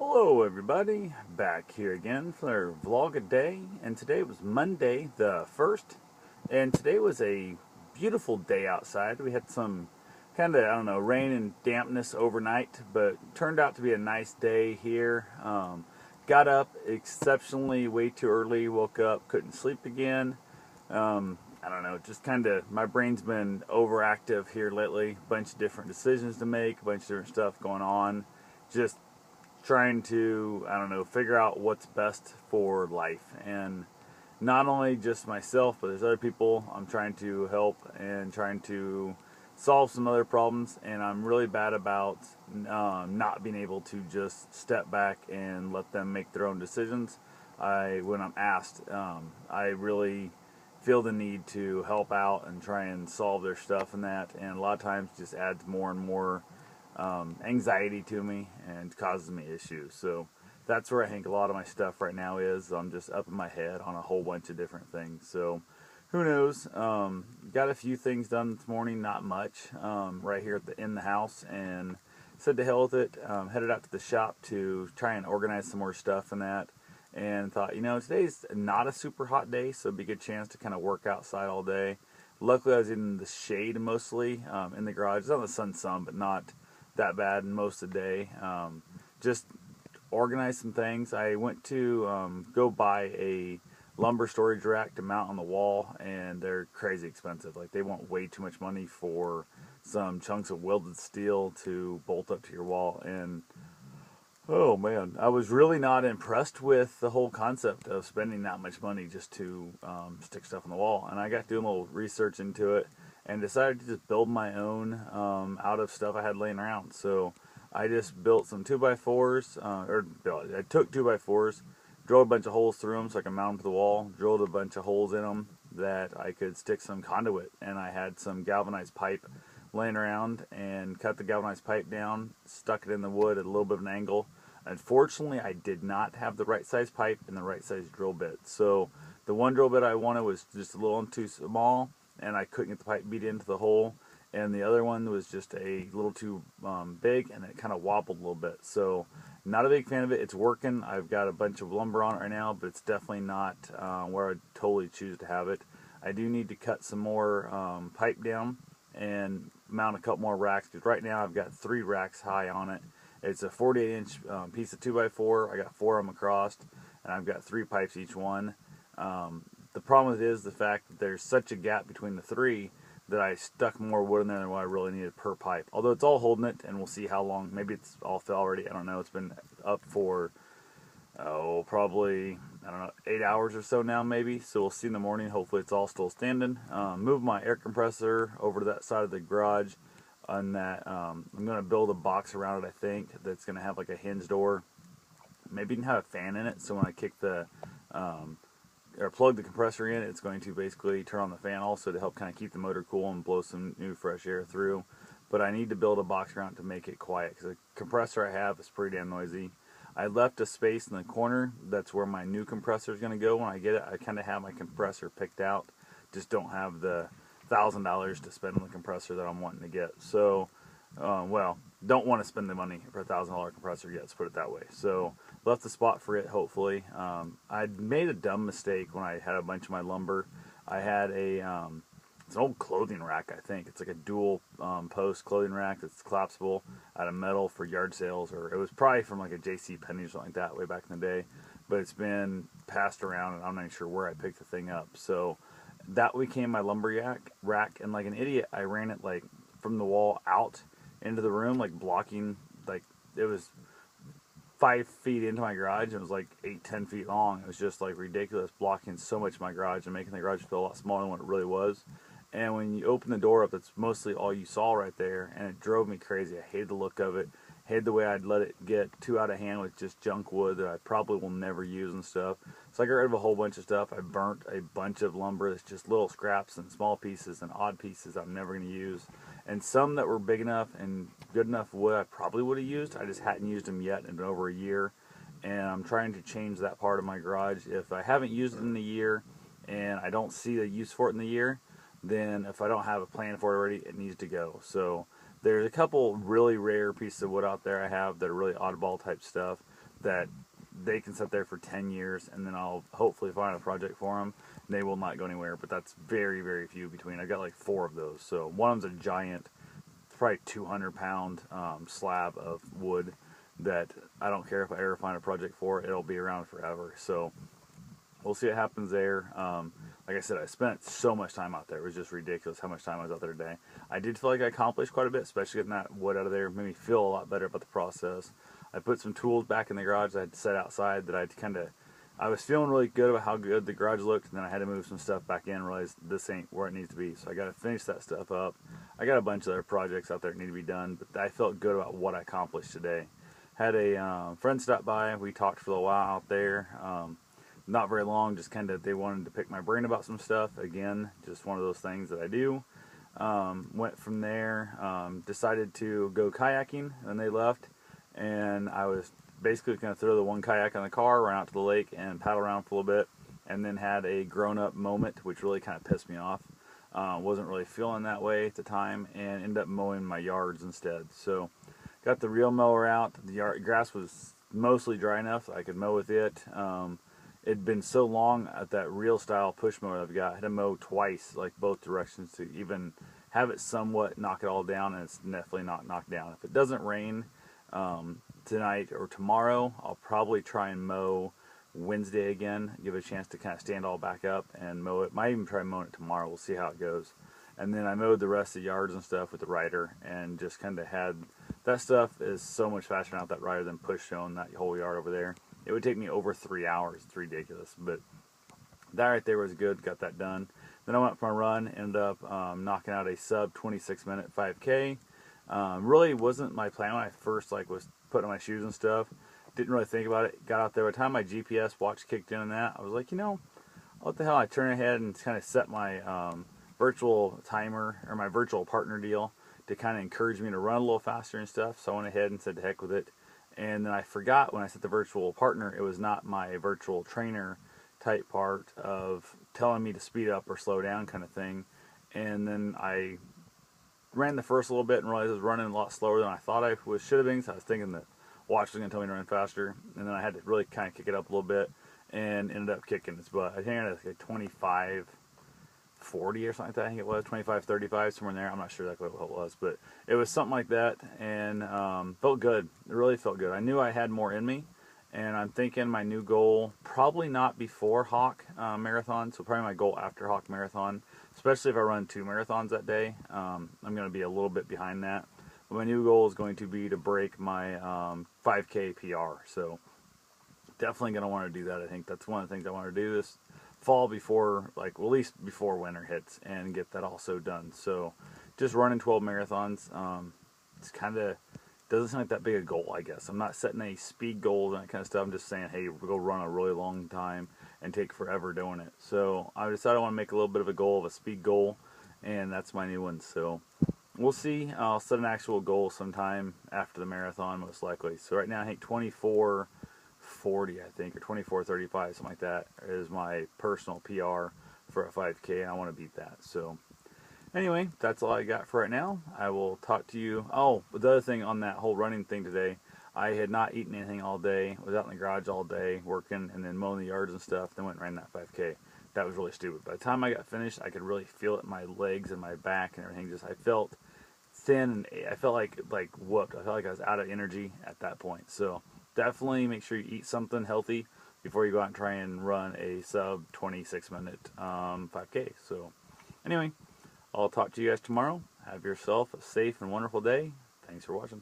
Hello everybody, back here again for our vlog a day, and today was Monday the 1st, and today was a beautiful day outside. We had some kind of, I don't know, rain and dampness overnight, but turned out to be a nice day here. Got up exceptionally way too early, woke up, couldn't sleep again. I don't know, just kind of, my brain's been overactive here lately, bunch of different decisions to make, a bunch of different stuff going on, just trying to, I don't know, figure out what's best for life. And not only just myself, but there's other people I'm trying to help and trying to solve some other problems. And I'm really bad about not being able to just step back and let them make their own decisions. When I'm asked, I really feel the need to help out and try and solve their stuff and that. And a lot of times just adds more and more anxiety to me and causes me issues. So that's where I think a lot of my stuff right now is. I'm just up in my head on a whole bunch of different things. So who knows? Got a few things done this morning, not much, right here in the house, and said to hell with it. Headed out to the shop to try and organize some more stuff and that. And thought, today's not a super hot day, so it'd be a good chance to kind of work outside all day. Luckily, I was in the shade mostly, in the garage. It's on the sun some, but not that bad most of the day. Just organize some things. I went to go buy a lumber storage rack to mount on the wall, and they're crazy expensive. Like, they want way too much money for some chunks of welded steel to bolt up to your wall. And oh man, I was really not impressed with the whole concept of spending that much money just to stick stuff on the wall. And I got doing a little research into it and decided to just build my own out of stuff I had laying around. So I just built some 2x4s, I took 2x4s, drilled a bunch of holes through them so I could mount them to the wall, drilled a bunch of holes in them that I could stick some conduit, and I had some galvanized pipe laying around and cut the galvanized pipe down, stuck it in the wood at a little bit of an angle. Unfortunately, I did not have the right size pipe and the right size drill bit. So the one drill bit I wanted was just a little too small, and I couldn't get the pipe beat into the hole. And the other one was just a little too big, and it kind of wobbled a little bit. So not a big fan of it. It's working. I've got a bunch of lumber on it right now, but it's definitely not where I'd totally choose to have it. I do need to cut some more pipe down and mount a couple more racks, because right now I've got 3 racks high on it. It's a 48-inch piece of 2x4. I got 4 of them across, and I've got 3 pipes each one. The problem with it is the fact that there's such a gap between the 3 that I stuck more wood in there than what I really needed per pipe. Although it's all holding it, and we'll see how long. Maybe it's all fell already. I don't know. It's been up for, probably, 8 hours or so now maybe. So we'll see in the morning. Hopefully it's all still standing. Move my air compressor over to that side of the garage. On that, I'm going to build a box around it, I think, that's going to have like a hinge door. Maybe even have a fan in it, so when I kick the, or plug the compressor in, it's going to basically turn on the fan also to help kind of keep the motor cool and blow some new fresh air through. But I need to build a box around it to make it quiet, because the compressor I have is pretty damn noisy. I left a space in the corner. That's where my new compressor is going to go when I get it. I kind of have my compressor picked out, just don't have the $1,000 to spend on the compressor that I'm wanting to get. So, don't want to spend the money for a $1,000 compressor yet, let's put it that way. So, left the spot for it, hopefully. I made a dumb mistake when I had a bunch of my lumber. I had it's an old clothing rack, I think. It's like a dual post clothing rack that's collapsible out of metal for yard sales, or it was probably from like a J.C. Penney or something like that way back in the day. But it's been passed around, and I'm not even sure where I picked the thing up. So that became my lumber rack, and like an idiot, I ran it like from the wall out into the room, like blocking, like it was 5 feet into my garage, and it was like 8-10 feet long. It was just like ridiculous, blocking so much of my garage and making the garage feel a lot smaller than what it really was. And when you open the door up, that's mostly all you saw right there, and it drove me crazy. I hated the look of it. Hated the way I'd let it get too out of hand with just junk wood that I probably will never use and stuff. So I got rid of a whole bunch of stuff. I burnt a bunch of lumber that's just little scraps and small pieces and odd pieces I'm never going to use. And some that were big enough and good enough wood I probably would have used. I just hadn't used them yet in over a year. And I'm trying to change that part of my garage. If I haven't used it in a year and I don't see the use for it in the year, then if I don't have a plan for it already, it needs to go. So there's a couple really rare pieces of wood out there I have that are really oddball type stuff that they can sit there for 10 years, and then I'll hopefully find a project for them. And they will not go anywhere, but that's very, very few between. I got like 4 of those. So one of them's a giant, probably 200-pound slab of wood that I don't care if I ever find a project for. It'll be around forever. So we'll see what happens there. Like I said, I spent so much time out there. It was just ridiculous how much time I was out there today. I did feel like I accomplished quite a bit, especially getting that wood out of there. It made me feel a lot better about the process. I put some tools back in the garage that I had set outside that I was feeling really good about how good the garage looked, and then I had to move some stuff back in and realize this ain't where it needs to be. So I got to finish that stuff up. I got a bunch of other projects out there that need to be done, but I felt good about what I accomplished today. Had a friend stop by. We talked for a while out there. Not very long, just they wanted to pick my brain about some stuff. Again, just one of those things that I do. Went from there, decided to go kayaking, and they left. And I was basically going to throw the one kayak in the car, run out to the lake, and paddle around for a little bit. And then had a grown-up moment, which really kind of pissed me off. Wasn't really feeling that way at the time, and ended up mowing my yards instead. So got the reel mower out. The grass was mostly dry enough that I could mow with it. It'd been so long at that reel style push mower I've got. I had to mow twice, like both directions, to even have it somewhat knock it all down, and it's definitely not knocked down. If it doesn't rain tonight or tomorrow, I'll probably try and mow Wednesday again, give it a chance to kind of stand all back up and mow it. Might even try mowing it tomorrow. We'll see how it goes. And then I mowed the rest of the yards and stuff with the rider, and just kind of had that stuff is so much faster now with that rider than push showing that whole yard over there. It would take me over 3 hours. It's ridiculous, but that right there was good. Got that done. Then I went for a run. Ended up knocking out a sub 26-minute 5K. Really wasn't my plan when I first was putting on my shoes and stuff. Didn't really think about it. Got out there. By the time my GPS watch kicked in and that, I was like, what the hell? I turned ahead and kind of set my virtual timer or my virtual partner deal to kind of encourage me to run a little faster and stuff. So I went ahead and said, to heck with it. And then I forgot when I set the virtual partner, it was not my virtual trainer type part of telling me to speed up or slow down kind of thing. And then I ran the first little bit and realized I was running a lot slower than I thought I should have been. So I was thinking the watch was going to tell me to run faster. And then I had to really kind of kick it up a little bit and ended up kicking its butt. I think I had like 25-40 or something like that. I think it was 25-35, somewhere in there. I'm not sure exactly what it was, but it was something like that, and felt good. It really felt good. I knew I had more in me, and I'm thinking my new goal, probably not before Hawk Marathon, so probably my goal after Hawk Marathon, especially if I run 2 marathons that day. I'm going to be a little bit behind that. But my new goal is going to be to break my 5K PR, so definitely going to want to do that. I think that's one of the things I want to do this fall before, at least before winter hits, and get that also done. So just running 12 marathons, it's kind of doesn't seem like that big a goal, I guess. I'm not setting any speed goals and that kind of stuff. I'm just saying, hey, we'll go run a really long time and take forever doing it. So I decided I want to make a little bit of a goal, of a speed goal, and that's my new one. So we'll see. I'll set an actual goal sometime after the marathon, most likely. So right now I think 24:40, I think, or 24:35, something like that, is my personal PR for a 5K, and I want to beat that. So anyway, that's all I got for right now. I will talk to you. Oh, but the other thing on that whole running thing today, I had not eaten anything all day. Was out in the garage all day working and then mowing the yards and stuff. Then went and ran that 5K. That was really stupid. By the time I got finished, I could really feel it in my legs and my back and everything. I felt thin, and I felt like whooped. I felt like I was out of energy at that point. So definitely make sure you eat something healthy before you go out and try and run a sub 26-minute 5K. So anyway, I'll talk to you guys tomorrow. Have yourself a safe and wonderful day. Thanks for watching.